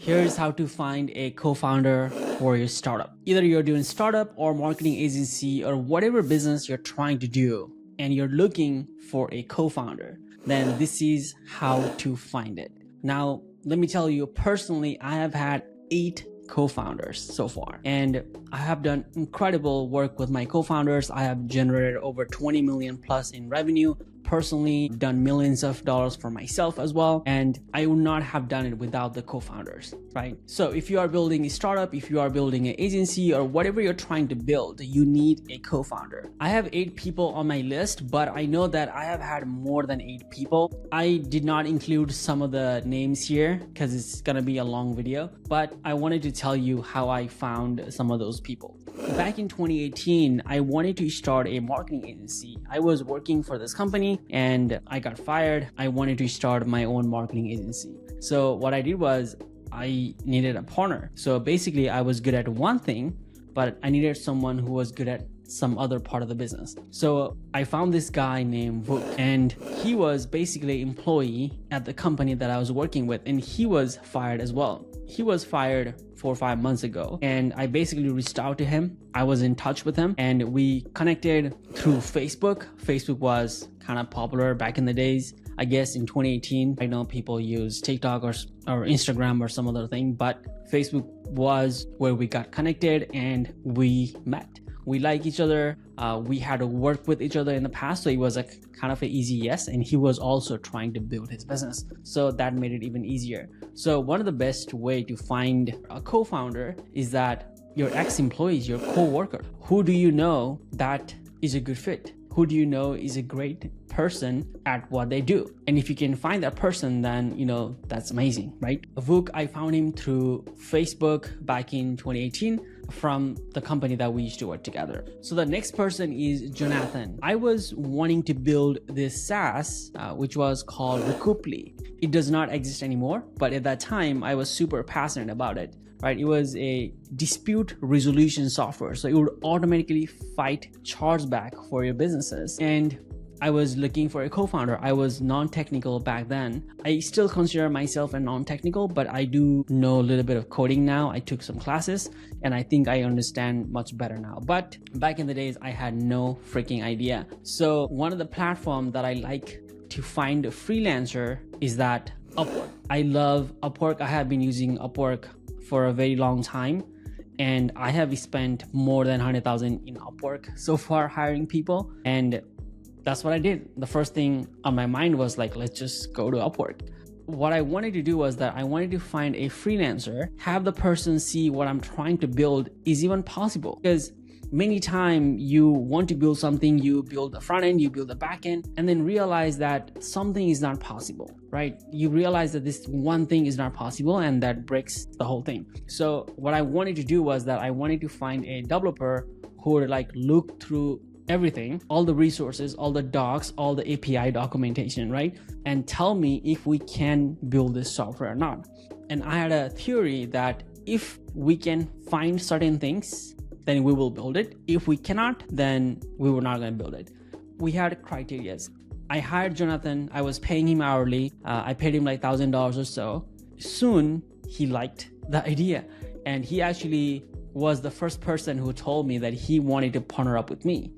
Here's how to find a co-founder for your startup. Either you're doing startup or marketing agency or whatever business you're trying to do and you're looking for a co-founder, then this is how to find it. Now, let me tell you personally, I have had 8 co-founders so far, and I have done incredible work with my co-founders. I have generated over 20 million plus in revenue. Personally, done millions of dollars for myself as well, and I would not have done it without the co-founders, right? So if you are building a startup, if you are building an agency or whatever you're trying to build, you need a co-founder. I have 8 people on my list, but I know that I have had more than 8 people. I did not include some of the names here because it's gonna be a long video, but I wanted to tell you how I found some of those people. Back in 2018, I wanted to start a marketing agency. I was working for this company and I got fired. I wanted to start my own marketing agency. So what I did was I needed a partner. So basically I was good at one thing, but I needed someone who was good at some other part of the business. So I found this guy named Vuk, and he was basically an employee at the company that I was working with, and he was fired as well. He was fired 4 or 5 months ago, and I basically reached out to him. I was in touch with him and we connected through Facebook. Facebook was kind of popular back in the days. I guess in 2018, I know people use TikTok or Instagram or some other thing, but Facebook was where we got connected and we met. We like each other. We had to work with each other in the past, so it was a kind of an easy yes. And he was also trying to build his business, so that made it even easier. So one of the best way to find a co-founder is that your ex-employees, your co-worker. Who do you know that is a good fit? Who do you know is a great person at what they do? And if you can find that person, then that's amazing, right? Vuk, I found him through Facebook back in 2018 from the company that we used to work together. So the next person is Jonathan. I was wanting to build this SaaS, which was called Recouply. It does not exist anymore, but at that time I was super passionate about it. Right? It was a dispute resolution software. So it would automatically fight chargeback for your businesses. And I was looking for a co-founder. I was non-technical back then. I still consider myself a non-technical, but I do know a little bit of coding now. I took some classes and I think I understand much better now. But back in the days, I had no freaking idea. So one of the platforms that I like to find a freelancer is that Upwork. I love Upwork. I have been using Upwork for a very long time, and I have spent more than 100,000 in Upwork so far hiring people, and that's what I did. The first thing on my mind was like, let's just go to Upwork. What I wanted to do was that I wanted to find a freelancer, have the person see what I'm trying to build is even possible. Because many times you want to build something, you build the front end, you build the back end, and then realize that something is not possible, right? You realize that this one thing is not possible, and that breaks the whole thing. So what I wanted to do was that I wanted to find a developer who would like look through everything, all the resources, all the docs, all the API documentation, right? And tell me if we can build this software or not. And I had a theory that if we can find certain things, then we will build it. If we cannot, then we were not going to build it. We had criteria. I hired Jonathan. I was paying him hourly. I paid him like $1,000 or so. Soon he liked the idea, and he actually was the first person who told me that he wanted to partner up with me,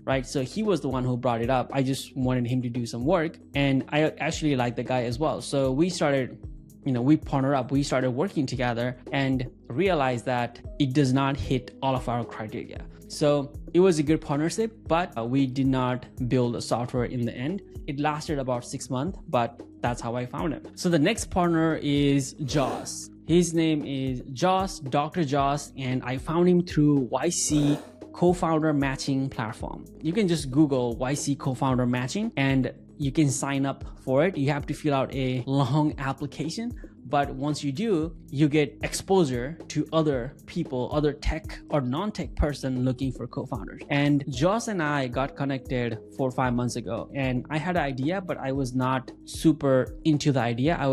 right? So he was the one who brought it up. I just wanted him to do some work, and I actually liked the guy as well. So we started, we partnered up, we started working together and realized that it does not hit all of our criteria. So it was a good partnership, but we did not build a software in the end. It lasted about 6 months, but that's how I found him. So the next partner is Joss. His name is Joss, Dr. Joss, and I found him through YC co-founder matching platform. You can just Google YC co-founder matching and you can sign up for it. You have to fill out a long application, but once you do, you get exposure to other people, other tech or non-tech person looking for co-founders. And Joss and I got connected 4 or 5 months ago, and I had an idea, but I was not super into the idea. I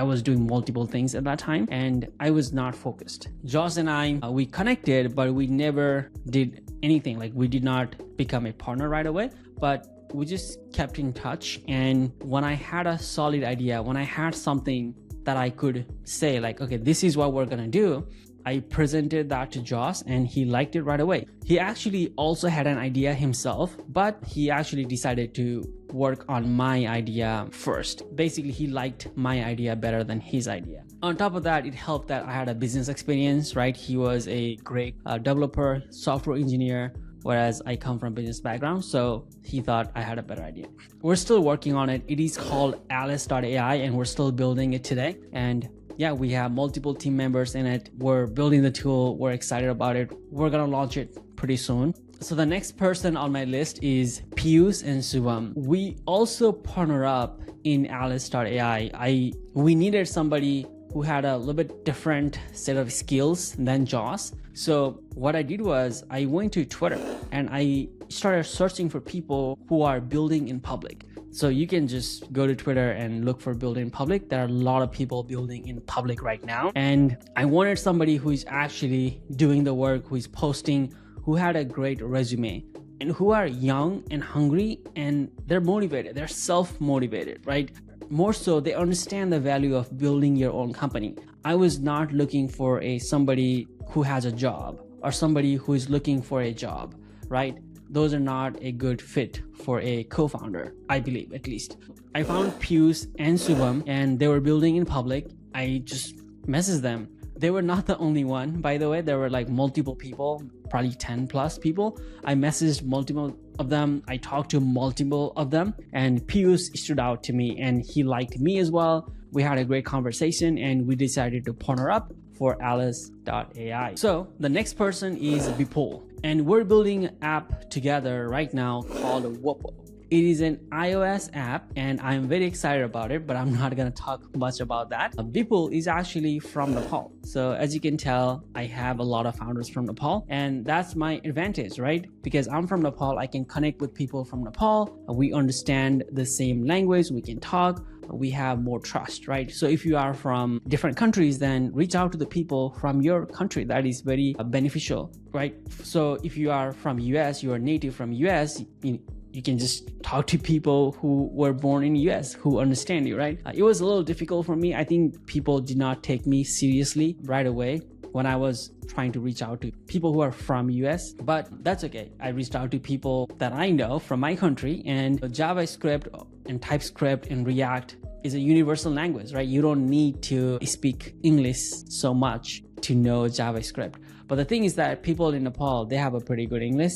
was doing multiple things at that time and I was not focused. Joss and I, we connected, but we never did anything. Like, we did not become a partner right away, but we just kept in touch. And when I had a solid idea, when I had something that I could say like, okay, this is what we're gonna do. I presented that to Josh and he liked it right away. He actually also had an idea himself, but he actually decided to work on my idea first. Basically, he liked my idea better than his idea. On top of that, it helped that I had a business experience, right? He was a great developer, software engineer, whereas I come from business background, so he thought I had a better idea. We're still working on it. It is called Alice.ai and we're still building it today. And yeah, we have multiple team members in it. We're building the tool. We're excited about it. We're gonna launch it pretty soon. So the next person on my list is Piyush and Subham. We also partner up in Alice.ai. We needed somebody who had a little bit different set of skills than Josh. So what I did was I went to Twitter and I started searching for people who are building in public. So you can just go to Twitter and look for building in public. There are a lot of people building in public right now. And I wanted somebody who is actually doing the work, who is posting, who had a great resume, and who are young and hungry and they're motivated. They're self-motivated, right? More so, they understand the value of building your own company. I was not looking for somebody who has a job or somebody who is looking for a job, right? Those are not a good fit for a co-founder, I believe, at least. I found Piyush and Subham and they were building in public. I just messaged them. They were not the only one, by the way. There were like multiple people, probably 10 plus people. I messaged multiple of them. I talked to multiple of them and Piyush stood out to me and he liked me as well. We had a great conversation and we decided to partner up for Alice.ai. So the next person is Vipul and we're building an app together right now called Wopo. It is an iOS app and I'm very excited about it, but I'm not gonna talk much about that. Vipul is actually from Nepal. So as you can tell, I have a lot of founders from Nepal and that's my advantage, right? Because I'm from Nepal, I can connect with people from Nepal. We understand the same language, we can talk, we have more trust, right? So if you are from different countries, then reach out to the people from your country. That is very beneficial, right? So if you are from US, you are native from US, you can just talk to people who were born in US who understand you, right? It was a little difficult for me. I think people did not take me seriously right away when I was trying to reach out to people who are from US, but that's okay. I reached out to people that I know from my country, and JavaScript and TypeScript and React is a universal language, right? You don't need to speak English so much to know JavaScript. But the thing is that people in Nepal, they have a pretty good English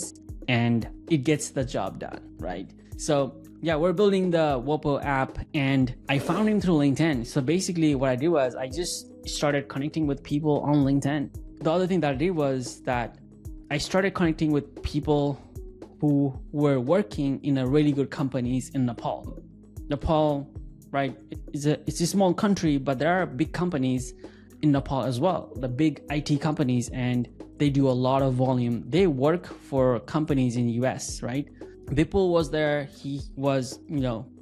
and it gets the job done, right? So yeah, we're building the Wopo app and I found him through LinkedIn. So basically what I did was I just started connecting with people on LinkedIn. The other thing that I did was that I started connecting with people who were working in a really good companies in Nepal. Nepal, right, it's a small country, but there are big companies in Nepal as well, the big IT companies, and they do a lot of volume. They work for companies in US, right? Vipul was there. He was,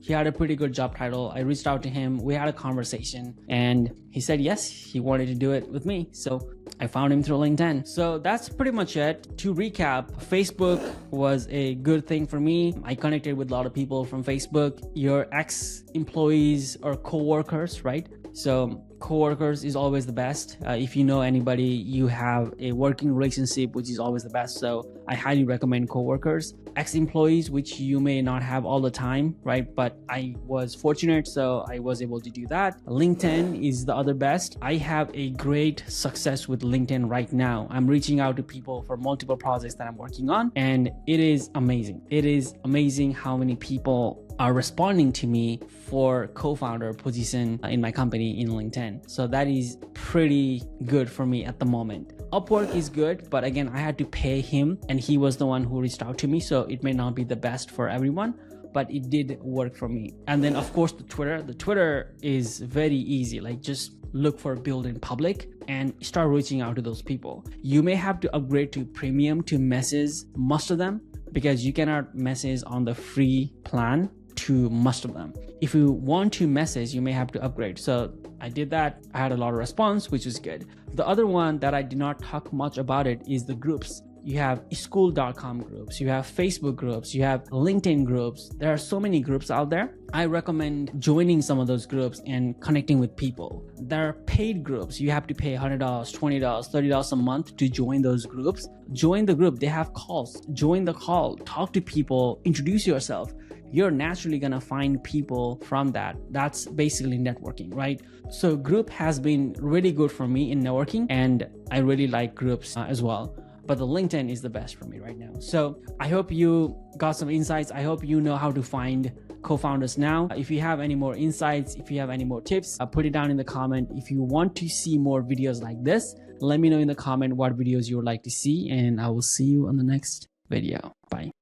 he had a pretty good job title. I reached out to him. We had a conversation and he said, yes, he wanted to do it with me. So I found him through LinkedIn. So that's pretty much it. To recap, Facebook was a good thing for me. I connected with a lot of people from Facebook, your ex-employees or co-workers, right? So co-workers is always the best. If you know anybody, you have a working relationship, which is always the best. So I highly recommend co-workers. Ex-employees, which you may not have all the time, right? But I was fortunate, so I was able to do that. LinkedIn is the other best. I have a great success with LinkedIn right now. I'm reaching out to people for multiple projects that I'm working on, and it is amazing. It is amazing how many people are responding to me for co-founder position in my company in LinkedIn. So that is pretty good for me at the moment. Upwork is good, but again, I had to pay him and he was the one who reached out to me. So it may not be the best for everyone, but it did work for me. And then of course the Twitter is very easy. Like just look for build in public and start reaching out to those people. You may have to upgrade to premium to message most of them because you cannot message on the free plan to most of them. If you want to message, you may have to upgrade. So I did that. I had a lot of response, which is good. The other one that I did not talk much about it is the groups. you have school.com groups, you have Facebook groups, you have LinkedIn groups. There are so many groups out there. I recommend joining some of those groups and connecting with people. There are paid groups. You have to pay $100, $20, $30 a month to join those groups. Join the group. They have calls. Join the call. Talk to people. Introduce yourself. You're naturally going to find people from that. That's basically networking, right? So group has been really good for me in networking, and I really like groups as well. But the LinkedIn is the best for me right now. So I hope you got some insights. I hope you know how to find co-founders now. If you have any more insights, if you have any more tips, put it down in the comment. If you want to see more videos like this, let me know in the comment what videos you would like to see, and I will see you on the next video. Bye.